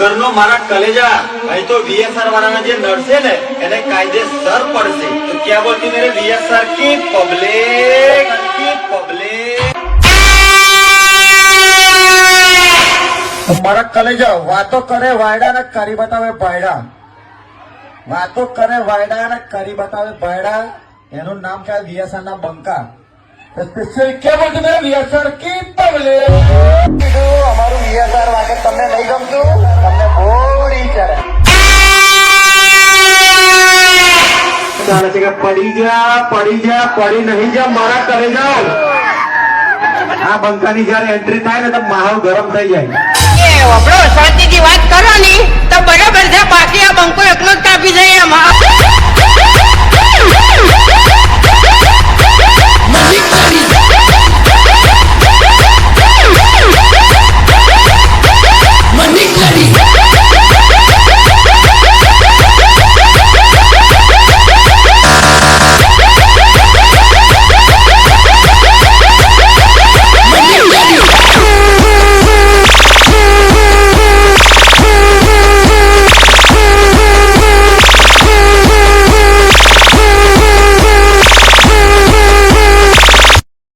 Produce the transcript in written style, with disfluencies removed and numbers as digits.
ઘરનો મારા કલેજા અહીં તો વીએસઆર વાળાના જે નડશે ને એને કાયદેસર પડશે તો ક્યાં બોલતી મેરે વીએસઆર की पब्लिक મારા કલેજા વાતો કરે વાયડા ને કરી બતાવે ભાયડા વાતો કરે વાયડા ને કરી બતાવે ભાયડા એનું નામ છે વીએસઆર ના બંકા સ્પેશિયલ क्या बोलते मेरे वीएसआर की पब्लिक અમારું વીએસઆર વાગે તમને નહીં ગમતું તમને બોડી ચડે ચાલે છે કે પડી નહીં જા મારા કરે જાઓ આ બંકાની જયારે એન્ટ્રી થાય ને તો માહોલ ગરમ થઈ જાય એ વપડો શાંતિથી વાત કરો ની તો બરાબર છે બાકી આ બંકો એકલો જ કાપી જાય એમાં